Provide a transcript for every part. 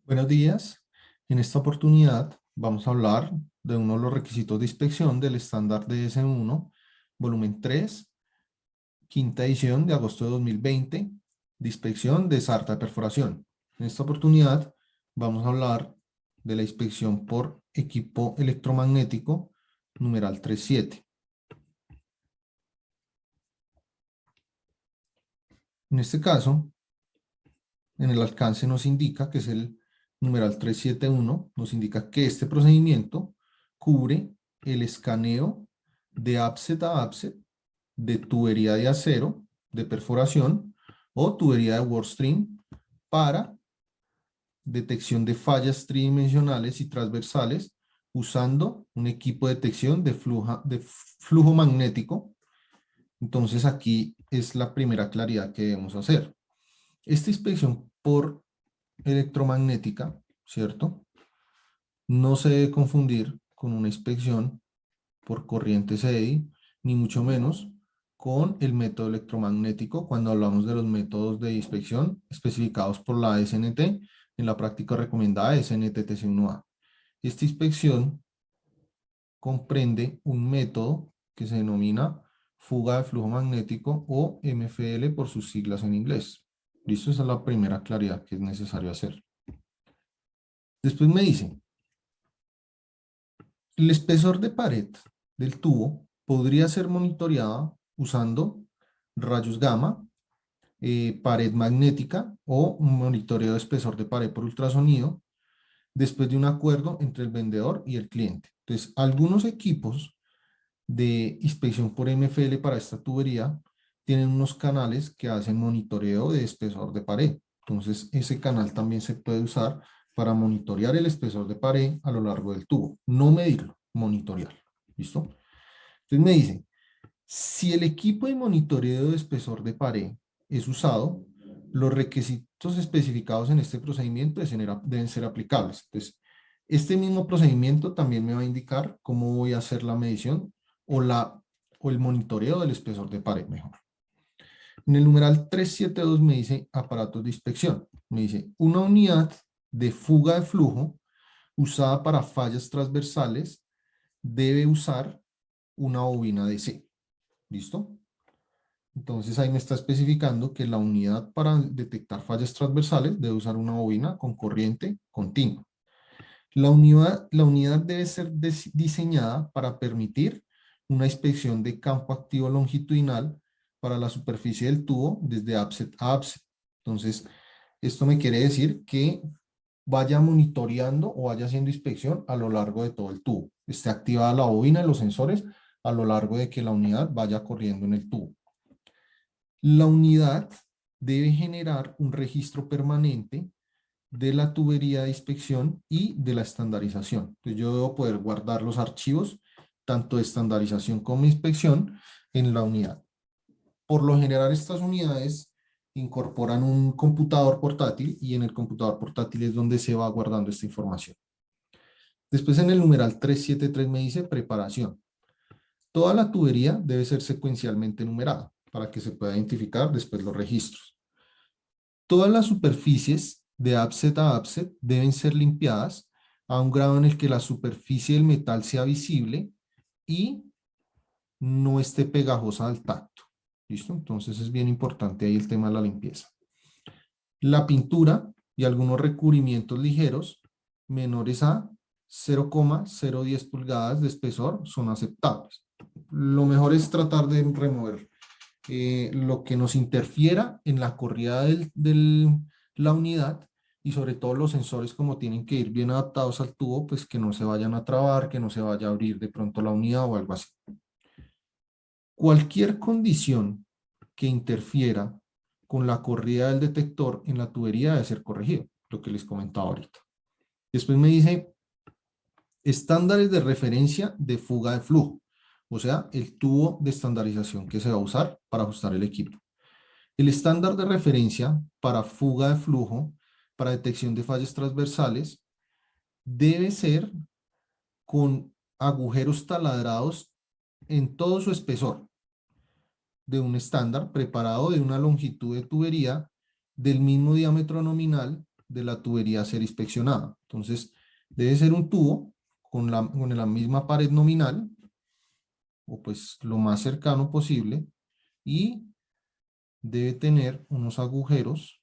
Buenos días. En esta oportunidad vamos a hablar de uno de los requisitos de inspección del estándar DS1, volumen 3, quinta edición de agosto de 2020, de inspección de sarta de perforación. En esta oportunidad vamos a hablar de la inspección por equipo electromagnético, numeral 37. En este caso, en el alcance nos indica que es el numeral 371, nos indica que este procedimiento cubre el escaneo de offset a offset de tubería de acero de perforación o tubería de workstream para detección de fallas tridimensionales y transversales usando un equipo de detección de flujo magnético. Entonces aquí es la primera claridad que debemos hacer. Esta inspección por electromagnética, ¿cierto? No se debe confundir con una inspección por corriente SEDI, ni mucho menos con el método electromagnético cuando hablamos de los métodos de inspección especificados por la SNT en la práctica recomendada SNTTC1A. Esta inspección comprende un método que se denomina fuga de flujo magnético o MFL por sus siglas en inglés. Listo, esa es la primera claridad que es necesario hacer. Después me dice, el espesor de pared del tubo podría ser monitoreado usando rayos gamma, pared magnética o un monitoreo de espesor de pared por ultrasonido después de un acuerdo entre el vendedor y el cliente. Entonces, algunos equipos de inspección por MFL para esta tubería tienen unos canales que hacen monitoreo de espesor de pared. Entonces, ese canal también se puede usar para monitorear el espesor de pared a lo largo del tubo. No medirlo, monitorearlo. ¿Listo? Entonces me dice, si el equipo de monitoreo de espesor de pared es usado, los requisitos especificados en este procedimiento deben ser aplicables. Entonces, este mismo procedimiento también me va a indicar cómo voy a hacer la medición o, o el monitoreo del espesor de pared mejor. En el numeral 372 me dice aparatos de inspección. Me dice una unidad de fuga de flujo usada para fallas transversales debe usar una bobina DC. ¿Listo? Entonces ahí me está especificando que la unidad para detectar fallas transversales debe usar una bobina con corriente continua. La unidad debe ser diseñada para permitir una inspección de campo activo longitudinal para la superficie del tubo desde offset a offset. Entonces, esto me quiere decir que vaya monitoreando o vaya haciendo inspección a lo largo de todo el tubo. Esté activada la bobina y los sensores a lo largo de que la unidad vaya corriendo en el tubo. La unidad debe generar un registro permanente de la tubería de inspección y de la estandarización. Entonces yo debo poder guardar los archivos, tanto de estandarización como inspección, en la unidad. Por lo general, estas unidades incorporan un computador portátil y en el computador portátil es donde se va guardando esta información. Después en el numeral 373 me dice preparación. Toda la tubería debe ser secuencialmente numerada para que se pueda identificar después los registros. Todas las superficies de offset a offset deben ser limpiadas a un grado en el que la superficie del metal sea visible y no esté pegajosa al tacto. ¿Listo? Entonces es bien importante ahí el tema de la limpieza. La pintura y algunos recubrimientos ligeros menores a 0,010 pulgadas de espesor son aceptables. Lo mejor es tratar de remover lo que nos interfiera en la corrida de la unidad y sobre todo los sensores como tienen que ir bien adaptados al tubo, pues que no se vayan a trabar, que no se vaya a abrir de pronto la unidad o algo así. Cualquier condición que interfiera con la corrida del detector en la tubería debe ser corregido, lo que les comentaba ahorita. Después me dice estándares de referencia de fuga de flujo, o sea, el tubo de estandarización que se va a usar para ajustar el equipo. El estándar de referencia para fuga de flujo para detección de fallas transversales debe ser con agujeros taladrados en todo su espesor de un estándar preparado de una longitud de tubería del mismo diámetro nominal de la tubería a ser inspeccionada. Entonces, debe ser un tubo con la misma pared nominal, o pues lo más cercano posible, y debe tener unos agujeros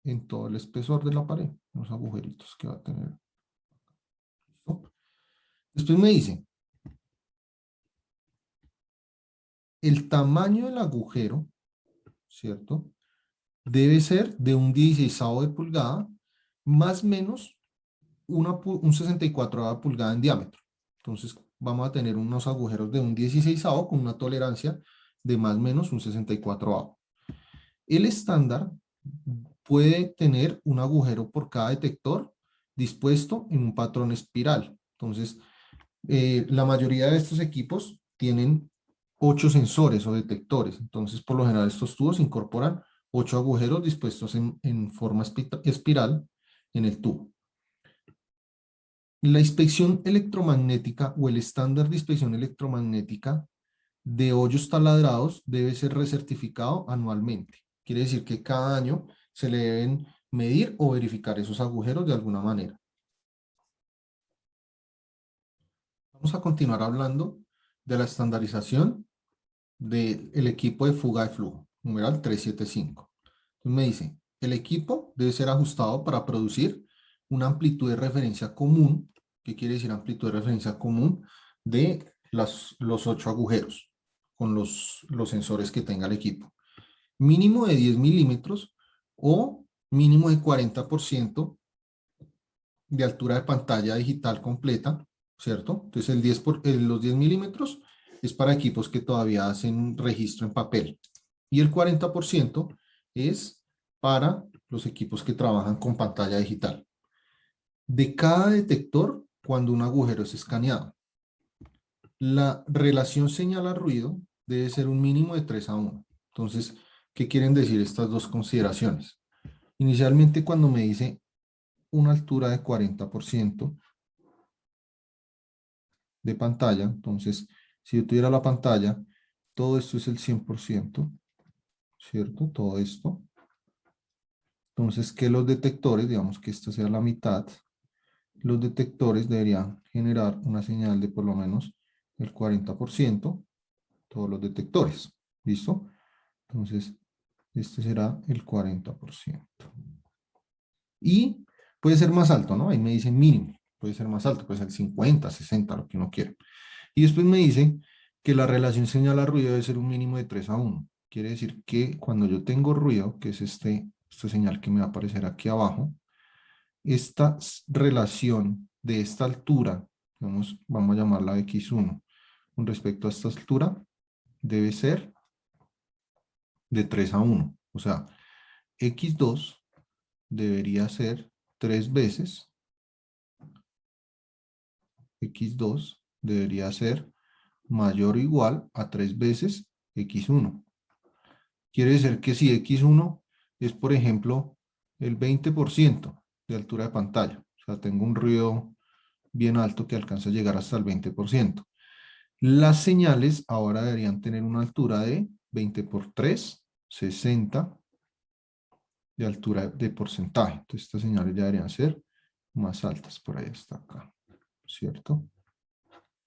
en todo el espesor de la pared, unos agujeritos que va a tener. ¿Listo? Después me dice, el tamaño del agujero, ¿cierto? Debe ser de un 16avo de pulgada, más o menos un 64 pulgada en diámetro. Entonces vamos a tener unos agujeros de un 16avo con una tolerancia de más o menos un 64avo. El estándar puede tener un agujero por cada detector dispuesto en un patrón espiral. Entonces, la mayoría de estos equipos tienen 8 sensores o detectores. Entonces, por lo general, estos tubos incorporan 8 agujeros dispuestos en forma espiral en el tubo. La inspección electromagnética o el estándar de inspección electromagnética de hoyos taladrados debe ser recertificado anualmente. Quiere decir que cada año se le deben medir o verificar esos agujeros de alguna manera. Vamos a continuar hablando de la estandarización del equipo de fuga de flujo, numeral 375. Entonces me dice, el equipo debe ser ajustado para producir una amplitud de referencia común. ¿Qué quiere decir amplitud de referencia común? De los 8 agujeros con los sensores que tenga el equipo. Mínimo de 10 milímetros o mínimo de 40% de altura de pantalla digital completa, ¿cierto? Entonces los 10 milímetros es para equipos que todavía hacen registro en papel y el 40% es para los equipos que trabajan con pantalla digital. De cada detector, cuando un agujero es escaneado, la relación señal-ruido debe ser un mínimo de 3:1. Entonces, ¿qué quieren decir estas dos consideraciones? Inicialmente, cuando me dice una altura de 40% de pantalla, entonces, si yo tuviera la pantalla, todo esto es el 100%, ¿cierto? Todo esto. Entonces, que los detectores, digamos que esta sea la mitad, los detectores deberían generar una señal de por lo menos el 40%, todos los detectores, ¿listo? Entonces, este será el 40%. Y puede ser más alto, ¿no? Ahí me dicen mínimo, puede ser más alto, puede ser 50, 60, lo que uno quiera. Y después me dice que la relación señal a ruido debe ser un mínimo de 3:1. Quiere decir que cuando yo tengo ruido, que es esta señal que me va a aparecer aquí abajo, esta relación de esta altura, vamos a llamarla x1, con respecto a esta altura, debe ser de 3:1. O sea, x2 debería ser 3 veces, x2 debería ser mayor o igual a 3 veces x1. Quiere decir que si x1 es, por ejemplo, el 20% de altura de pantalla, o sea, tengo un ruido bien alto que alcanza a llegar hasta el 20%. Las señales ahora deberían tener una altura de 20 por 3, 60 de altura de porcentaje. Entonces estas señales ya deberían ser más altas, por ahí hasta acá, ¿cierto?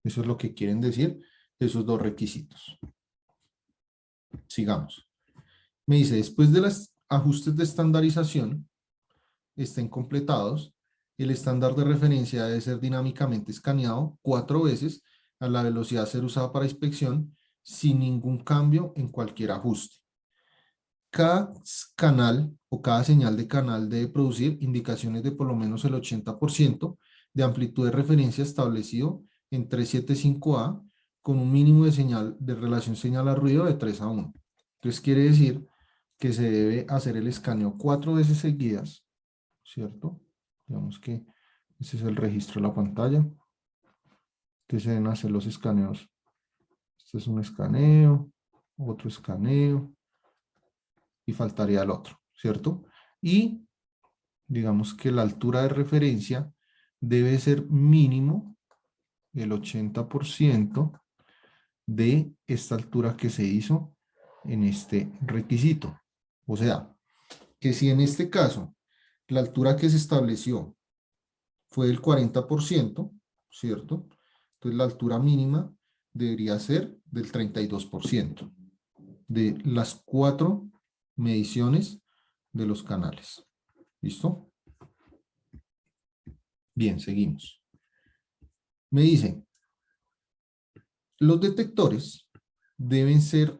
Eso es lo que quieren decir esos dos requisitos. Sigamos. Me dice, después de los ajustes de estandarización estén completados, el estándar de referencia debe ser dinámicamente escaneado 4 veces a la velocidad a ser usada para inspección sin ningún cambio en cualquier ajuste. Cada canal o cada señal de canal debe producir indicaciones de por lo menos el 80% de amplitud de referencia establecido en 375A con un mínimo de señal de relación señal a ruido de 3:1. Entonces quiere decir que se debe hacer el escaneo 4 veces seguidas, ¿cierto? Digamos que ese es el registro de la pantalla. Entonces se deben hacer los escaneos. Este es un escaneo, otro escaneo, y faltaría el otro, ¿cierto? Y digamos que la altura de referencia debe ser mínimo el 80% de esta altura que se hizo en este requisito. O sea, que si en este caso la altura que se estableció fue del 40%, ¿cierto? Entonces la altura mínima debería ser del 32% de las 4 mediciones de los canales. ¿Listo? Bien, seguimos. Me dice, los detectores deben ser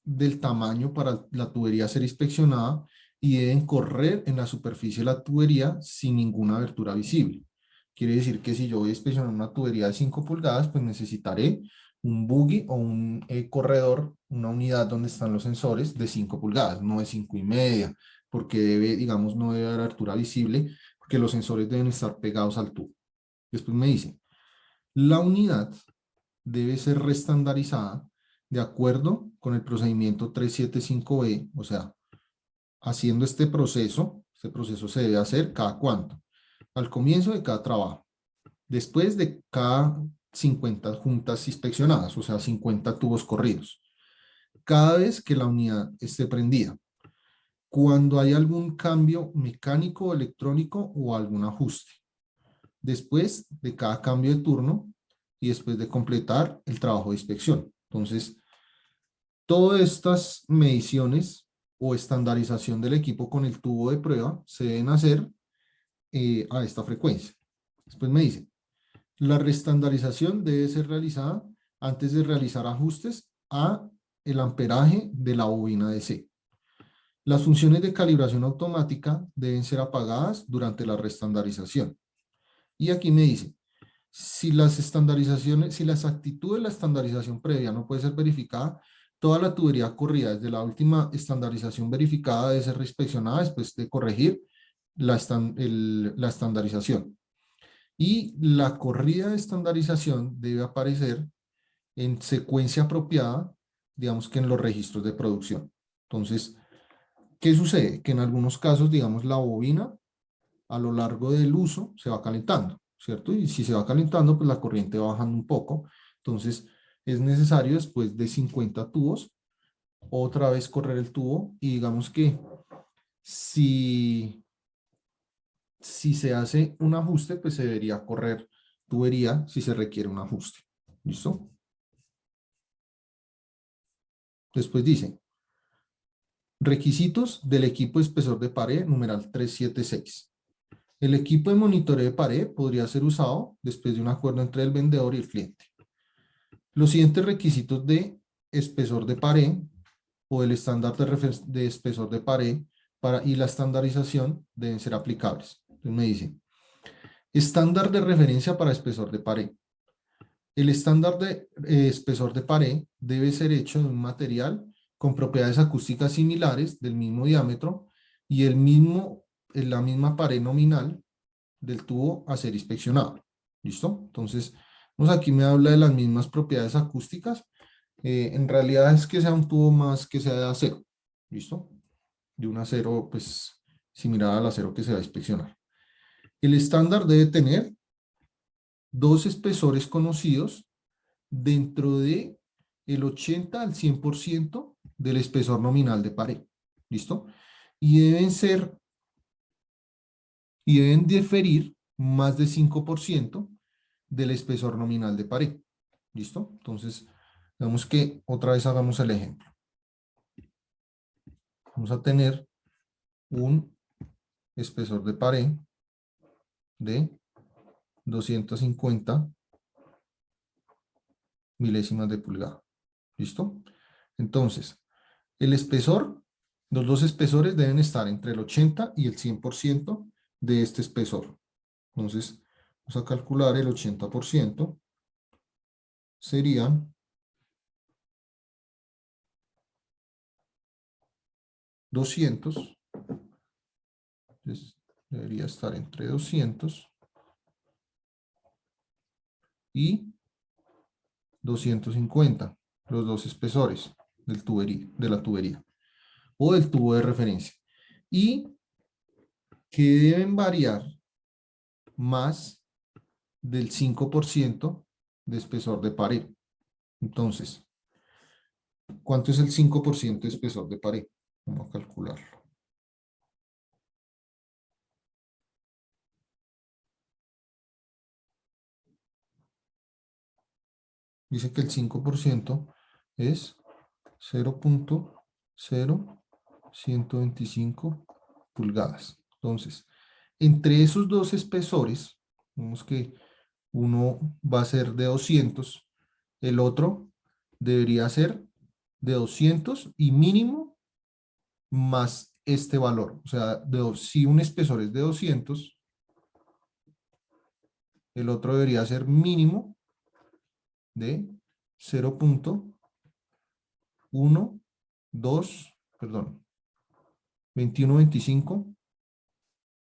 del tamaño para la tubería ser inspeccionada y deben correr en la superficie de la tubería sin ninguna abertura visible. Quiere decir que si yo voy a inspeccionar una tubería de 5 pulgadas, pues necesitaré un buggy o un corredor, una unidad donde están los sensores de 5 pulgadas, no de 5,5, porque debe, digamos, no debe haber abertura visible, porque los sensores deben estar pegados al tubo. Después me dice, la unidad debe ser reestandarizada de acuerdo con el procedimiento 375B, o sea, haciendo este proceso se debe hacer cada cuánto, al comienzo de cada trabajo, después de cada 50 juntas inspeccionadas, o sea, 50 tubos corridos, cada vez que la unidad esté prendida, cuando hay algún cambio mecánico o electrónico o algún ajuste, después de cada cambio de turno y después de completar el trabajo de inspección. Entonces, todas estas mediciones o estandarización del equipo con el tubo de prueba se deben hacer a esta frecuencia. Después me dice, la reestandarización debe ser realizada antes de realizar ajustes a el amperaje de la bobina DC. Las funciones de calibración automática deben ser apagadas durante la reestandarización. Y aquí me dice, si las estandarizaciones, si la exactitud de la estandarización previa no puede ser verificada, toda la tubería corrida desde la última estandarización verificada debe ser reinspeccionada después de corregir la estandarización. Y la corrida de estandarización debe aparecer en secuencia apropiada, digamos que en los registros de producción. Entonces, ¿qué sucede? Que en algunos casos, digamos, la bobina a lo largo del uso se va calentando, ¿cierto? Y si se va calentando, pues la corriente va bajando un poco. Entonces, es necesario después de 50 tubos, otra vez correr el tubo y digamos que si, si se hace un ajuste, pues se debería correr tubería si se requiere un ajuste. ¿Listo? Después dice, requisitos del equipo espesor de pared, numeral 376. El equipo de monitoreo de pared podría ser usado después de un acuerdo entre el vendedor y el cliente. Los siguientes requisitos de espesor de pared o el estándar de espesor de pared y la estandarización deben ser aplicables. Entonces me dice, estándar de referencia para espesor de pared. El estándar de espesor de pared debe ser hecho de un material con propiedades acústicas similares del mismo diámetro y la misma pared nominal del tubo a ser inspeccionado. ¿Listo? Entonces, aquí me habla de las mismas propiedades acústicas. En realidad es que sea un tubo más que sea de acero. ¿Listo? De un acero, pues, similar al acero que se va a inspeccionar. El estándar debe tener 2 espesores conocidos dentro de el 80 al 100% del espesor nominal de pared. ¿Listo? Y deben diferir más de 5% del espesor nominal de pared. ¿Listo? Entonces, vemos que otra vez hagamos el ejemplo. Vamos a tener un espesor de pared de 250 milésimas de pulgada. ¿Listo? Entonces, el espesor, los dos espesores deben estar entre el 80 y el 100% de este espesor. Entonces, vamos a calcular el 80%. Serían 200. Entonces, debería estar entre 200 y 250, los dos espesores de la tubería o del tubo de referencia. Y que deben variar más del 5% de espesor de pared. Entonces, ¿cuánto es el 5% de espesor de pared? Vamos a calcularlo. dice que el 5% es 0.0125 pulgadas. Entonces, entre esos dos espesores, vemos que uno va a ser de 200, el otro debería ser de 200 y mínimo más este valor. O sea, si un espesor es de 200, el otro debería ser mínimo de 0.12, perdón, 2125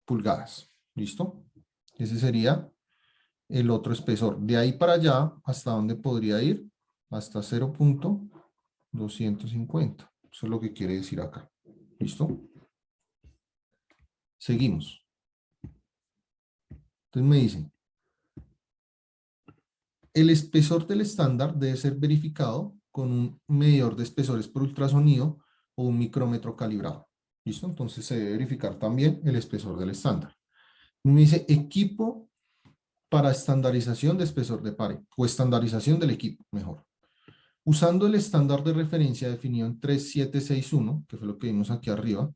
pulgadas. ¿Listo? Ese sería el otro espesor. De ahí para allá, ¿hasta dónde podría ir? Hasta 0.250. Eso es lo que quiere decir acá. ¿Listo? Seguimos. Entonces me dicen, el espesor del estándar debe ser verificado con un medidor de espesores por ultrasonido o un micrómetro calibrado. ¿Listo? Entonces se debe verificar también el espesor del estándar. Me dice equipo para estandarización de espesor de pared o estandarización del equipo, mejor. Usando el estándar de referencia definido en 3761, que fue lo que vimos aquí arriba,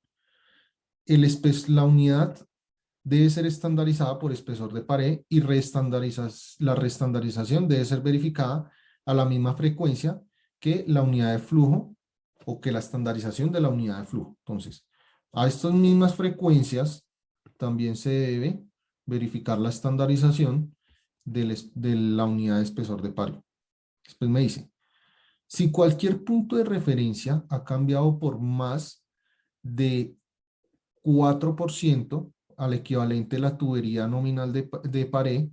la unidad debe ser estandarizada por espesor de pared y la reestandarización debe ser verificada a la misma frecuencia que la unidad de flujo o que la estandarización de la unidad de flujo. Entonces, a estas mismas frecuencias también se debe verificar la estandarización de la unidad de espesor de pared. Después me dice, si cualquier punto de referencia ha cambiado por más de 4% al equivalente de la tubería nominal de pared,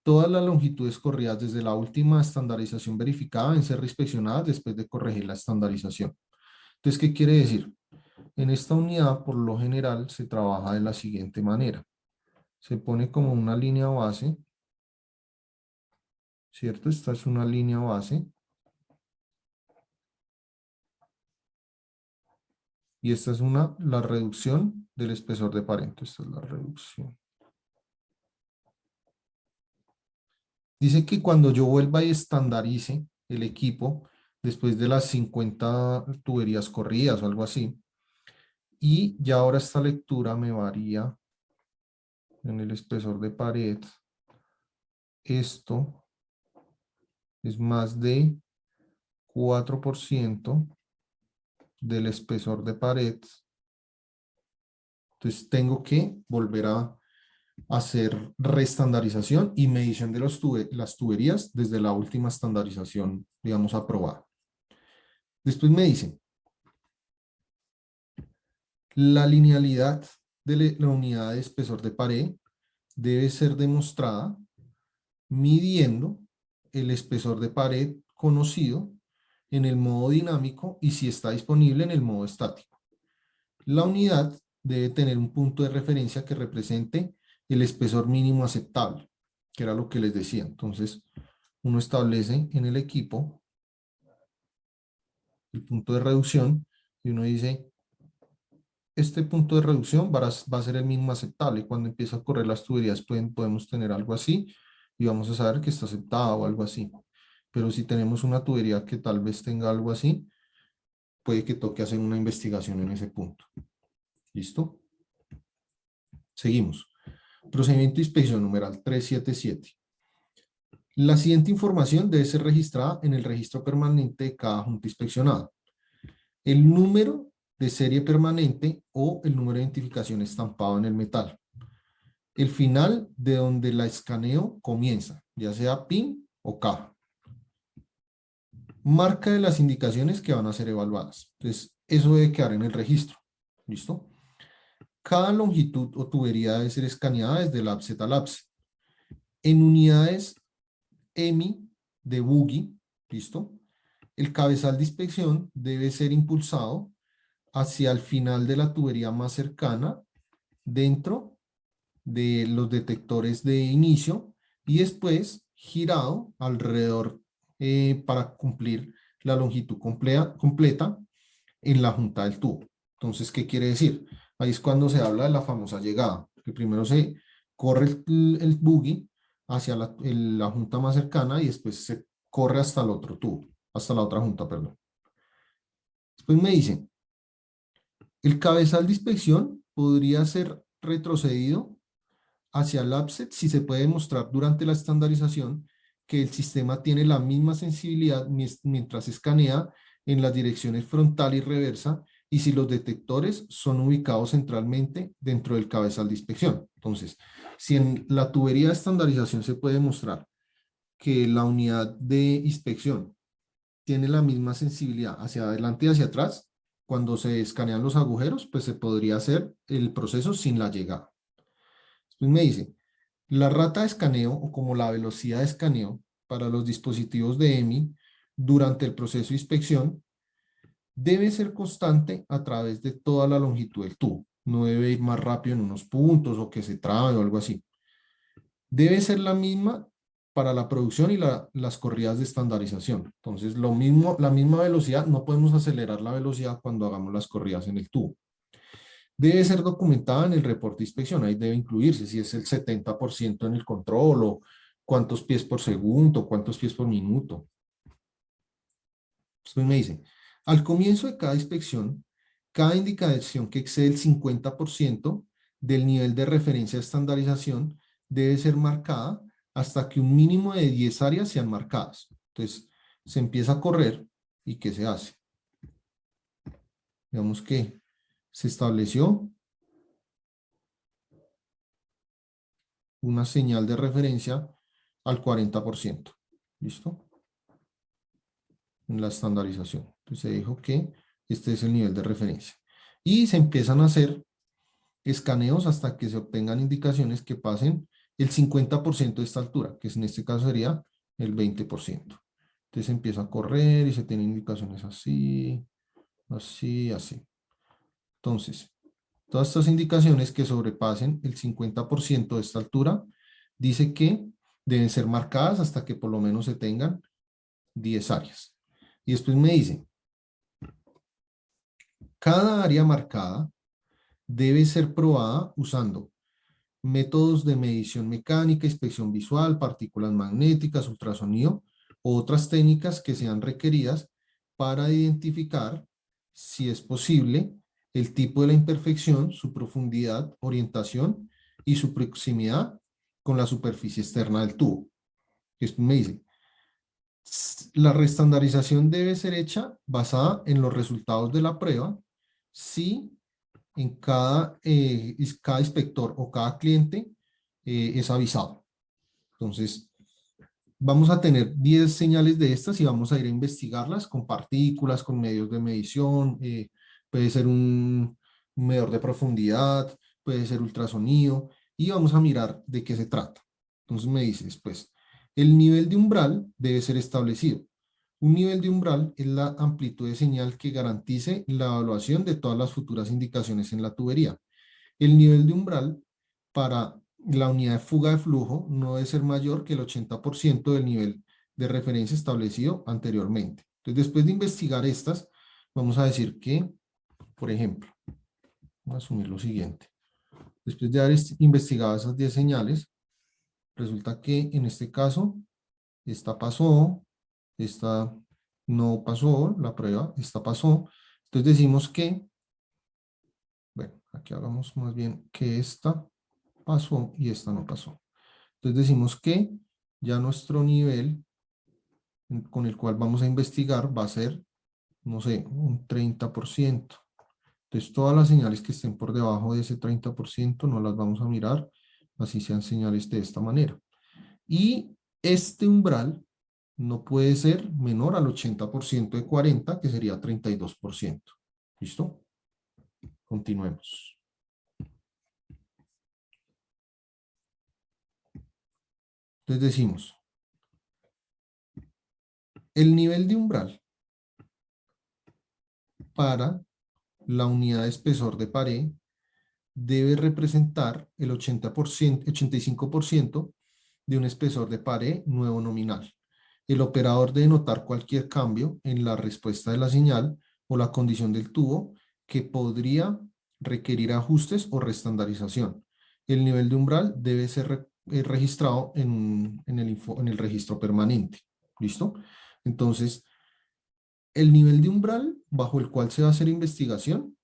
todas las longitudes corridas desde la última estandarización verificada deben ser reinspeccionadas después de corregir la estandarización. Entonces, ¿qué quiere decir? En esta unidad, por lo general, se trabaja de la siguiente manera. Se pone como una línea base, ¿cierto? Esta es una línea base. Y esta es la reducción del espesor de pared. Esta es la reducción. Dice que cuando yo vuelva y estandarice el equipo, después de las 50 tuberías corridas o algo así, y ya ahora esta lectura me varía en el espesor de pared, esto es más de 4% del espesor de pared. Entonces tengo que volver a hacer reestandarización y medición de las tuberías desde la última estandarización, digamos, aprobada. Después me dicen, la linealidad de la unidad de espesor de pared debe ser demostrada midiendo el espesor de pared conocido en el modo dinámico y si está disponible en el modo estático. La unidad debe tener un punto de referencia que represente el espesor mínimo aceptable, que era lo que les decía. Entonces, uno establece en el equipo el punto de reducción y uno dice, este punto de reducción va a ser el mínimo aceptable. Cuando empieza a correr las tuberías podemos tener algo así y vamos a saber que está aceptada o algo así. Pero si tenemos una tubería que tal vez tenga algo así, puede que toque hacer una investigación en ese punto. ¿Listo? Seguimos. Procedimiento de inspección numeral 377. La siguiente información debe ser registrada en el registro permanente de cada junta inspeccionada. El número de serie permanente o el número de identificación estampado en el metal. El final de donde la escaneo comienza, ya sea PIN o caja. Marca de las indicaciones que van a ser evaluadas. Entonces, eso debe quedar en el registro. ¿Listo? Cada longitud o tubería debe ser escaneada desde el APSET al APSET. En unidades EMI de buggy, ¿listo? El cabezal de inspección debe ser impulsado hacia el final de la tubería más cercana dentro de los detectores de inicio y después girado alrededor para cumplir la longitud completa en la junta del tubo. Entonces, ¿qué quiere decir? Ahí es cuando se habla de la famosa llegada, que primero se corre el buggy hacia la junta más cercana y después se corre hasta el otro tubo, hasta la otra junta, perdón. Después me dice, el cabezal de inspección podría ser retrocedido hacia el offset si se puede demostrar durante la estandarización que el sistema tiene la misma sensibilidad mientras escanea en las direcciones frontal y reversa y si los detectores son ubicados centralmente dentro del cabezal de inspección. Entonces, si en la tubería de estandarización se puede demostrar que la unidad de inspección tiene la misma sensibilidad hacia adelante y hacia atrás, cuando se escanean los agujeros, pues se podría hacer el proceso sin la llegada. Después me dice, la rata de escaneo o como la velocidad de escaneo para los dispositivos de EMI durante el proceso de inspección debe ser constante a través de toda la longitud del tubo. No debe ir más rápido en unos puntos o que se trabe o algo así. Debe ser la misma para la producción y las corridas de estandarización. Entonces, lo mismo, la misma velocidad, no podemos acelerar la velocidad cuando hagamos las corridas en el tubo. Debe ser documentada en el reporte de inspección, ahí debe incluirse si es el 70% en el control o cuántos pies por segundo, cuántos pies por minuto. Después me dice, al comienzo de cada inspección, cada indicación que excede el 50% del nivel de referencia de estandarización debe ser marcada hasta que un mínimo de 10 áreas sean marcadas. Entonces, se empieza a correr y ¿qué se hace? Digamos que se estableció una señal de referencia al 40%. ¿Listo? En la estandarización. Entonces se dijo que este es el nivel de referencia. Y se empiezan a hacer escaneos hasta que se obtengan indicaciones que pasen el 50% de esta altura, que en este caso sería el 20%. Entonces empieza a correr y se tienen indicaciones así, así, así. Entonces, todas estas indicaciones que sobrepasen el 50% de esta altura, dice que deben ser marcadas hasta que por lo menos se tengan 10 áreas. Y después me dice, cada área marcada debe ser probada usando métodos de medición mecánica, inspección visual, partículas magnéticas, ultrasonido u otras técnicas que sean requeridas para identificar, si es posible, el tipo de la imperfección, su profundidad, orientación y su proximidad con la superficie externa del tubo. Esto me dice, la reestandarización debe ser hecha basada en los resultados de la prueba si en cada inspector o cada cliente es avisado. Entonces, vamos a tener 10 señales de estas y vamos a ir a investigarlas con partículas, con medios de medición, puede ser un medidor de profundidad, puede ser ultrasonido, y vamos a mirar de qué se trata. Entonces me dice después, el nivel de umbral debe ser establecido. Un nivel de umbral es la amplitud de señal que garantice la evaluación de todas las futuras indicaciones en la tubería. El nivel de umbral para la unidad de fuga de flujo no debe ser mayor que el 80% del nivel de referencia establecido anteriormente. Entonces, después de investigar estas, vamos a decir que, por ejemplo, voy a asumir lo siguiente. Después de haber investigado esas 10 señales, resulta que en este caso, esta pasó, esta no pasó, la prueba, esta pasó. Entonces decimos que, bueno, aquí hagamos más bien que esta pasó y esta no pasó. Entonces decimos que ya nuestro nivel con el cual vamos a investigar va a ser, no sé, un 30%. Entonces todas las señales que estén por debajo de ese 30% no las vamos a mirar, así sean señales de esta manera. Y este umbral no puede ser menor al 80% de 40, que sería 32%. ¿Listo? Continuemos. Entonces decimos, el nivel de umbral para la unidad de espesor de pared debe representar el 85% de un espesor de pared nuevo nominal. El operador debe notar cualquier cambio en la respuesta de la señal o la condición del tubo que podría requerir ajustes o reestandarización. El nivel de umbral debe ser registrado en el registro permanente. ¿Listo? Entonces, el nivel de umbral bajo el cual se va a hacer investigación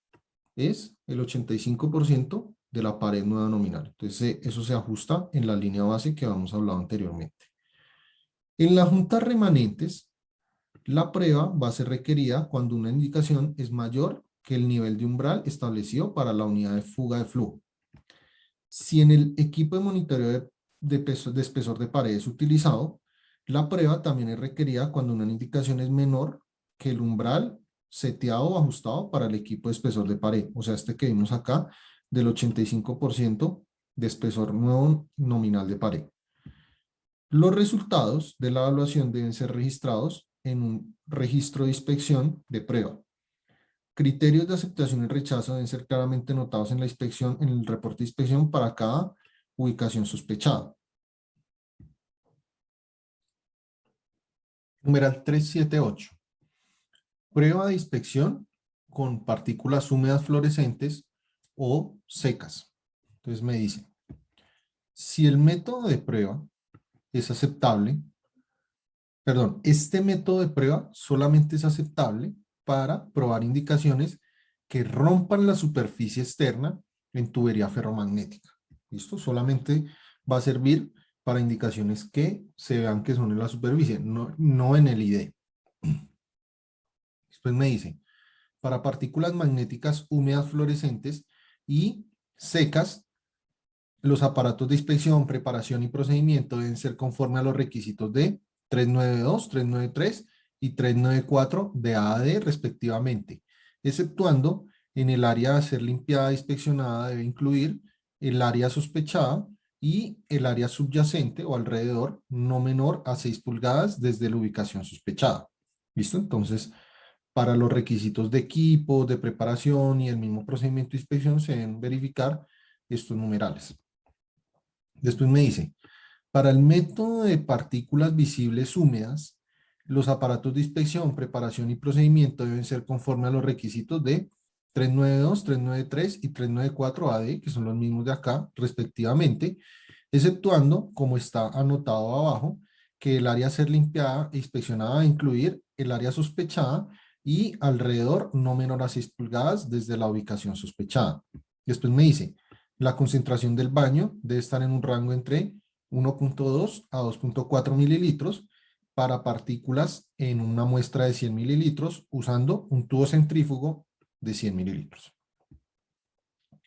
es el 85% de la pared nueva nominal. Entonces, eso se ajusta en la línea base que habíamos hablado anteriormente. En las juntas remanentes, la prueba va a ser requerida cuando una indicación es mayor que el nivel de umbral establecido para la unidad de fuga de flujo. Si en el equipo de monitoreo de espesor de pared es utilizado, la prueba también es requerida cuando una indicación es menor que el umbral seteado o ajustado para el equipo de espesor de pared. O sea, este que vimos acá del 85% de espesor nuevo nominal de pared. Los resultados de la evaluación deben ser registrados en un registro de inspección de prueba. Criterios de aceptación y rechazo deben ser claramente notados en la inspección, en el reporte de inspección para cada ubicación sospechada. Numeral 378. Prueba de inspección con partículas húmedas fluorescentes o secas. Entonces me dice, si el método de prueba es aceptable, perdón, este método de prueba solamente es aceptable para probar indicaciones que rompan la superficie externa en tubería ferromagnética. ¿Listo? Solamente va a servir para indicaciones que se vean que son en la superficie, no en el ID. Después me dice, para partículas magnéticas húmedas fluorescentes y secas, los aparatos de inspección, preparación y procedimiento deben ser conforme a los requisitos de 392, 393 y 394 de AAD respectivamente, exceptuando en el área a ser limpiada e inspeccionada debe incluir el área sospechada y el área subyacente o alrededor no menor a 6 pulgadas desde la ubicación sospechada. ¿Listo? Entonces, para los requisitos de equipo, de preparación y el mismo procedimiento de inspección se deben verificar estos numerales. Después me dice, para el método de partículas visibles húmedas, los aparatos de inspección, preparación y procedimiento deben ser conforme a los requisitos de 392, 393 y 394 AD, que son los mismos de acá, respectivamente, exceptuando, como está anotado abajo, que el área a ser limpiada e inspeccionada va a incluir el área sospechada y alrededor no menor a 6 pulgadas desde la ubicación sospechada. Después me dice, la concentración del baño debe estar en un rango entre 1.2 a 2.4 mililitros para partículas en una muestra de 100 mililitros usando un tubo centrífugo de 100 mililitros.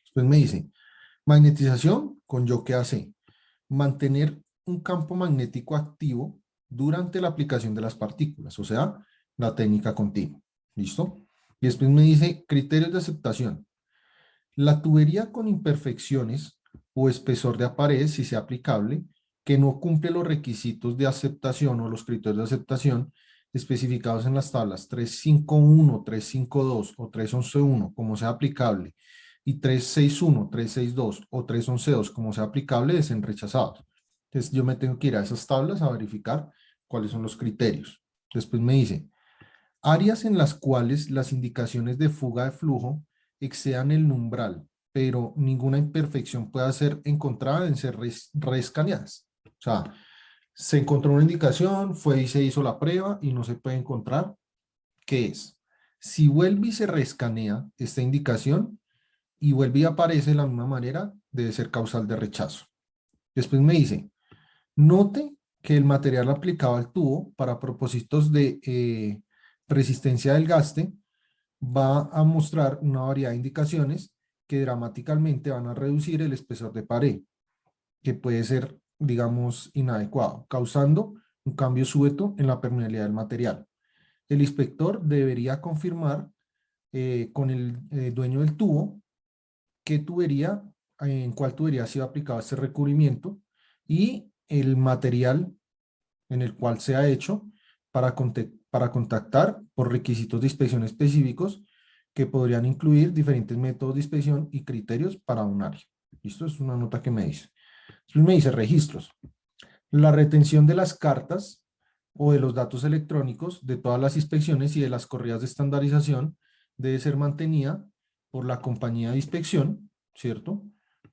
Después me dice, magnetización con yoke AC. Mantener un campo magnético activo durante la aplicación de las partículas, o sea, la técnica continua. ¿Listo? Y después me dice criterios de aceptación. La tubería con imperfecciones o espesor de pared, si sea aplicable, que no cumple los requisitos de aceptación o los criterios de aceptación especificados en las tablas 351, 352 o 311.1 como sea aplicable y 361, 362 o 311.2 como sea aplicable, deben rechazados. Entonces yo me tengo que ir a esas tablas a verificar cuáles son los criterios. Después me dice, áreas en las cuales las indicaciones de fuga de flujo excedan el umbral, pero ninguna imperfección pueda ser encontrada en ser reescaneadas. O sea, se encontró una indicación, fue y se hizo la prueba y no se puede encontrar. ¿Qué es? Si vuelve y se reescanea esta indicación y vuelve y aparece de la misma manera, debe ser causal de rechazo. Después me dice, note que el material aplicado al tubo para propósitos de resistencia del gaste va a mostrar una variedad de indicaciones que dramáticamente van a reducir el espesor de pared, que puede ser, digamos, inadecuado, causando un cambio súbito en la permeabilidad del material. El inspector debería confirmar con el dueño del tubo qué tubería, en cuál tubería ha sido aplicado este recubrimiento y el material en el cual se ha hecho para contactar por requisitos de inspección específicos que podrían incluir diferentes métodos de inspección y criterios para un área. Esto es una nota que me dice. Después me dice registros. La retención de las cartas o de los datos electrónicos de todas las inspecciones y de las correas de estandarización debe ser mantenida por la compañía de inspección, ¿cierto?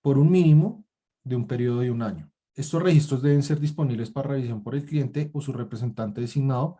Por un mínimo de un periodo de un año. Estos registros deben ser disponibles para revisión por el cliente o su representante designado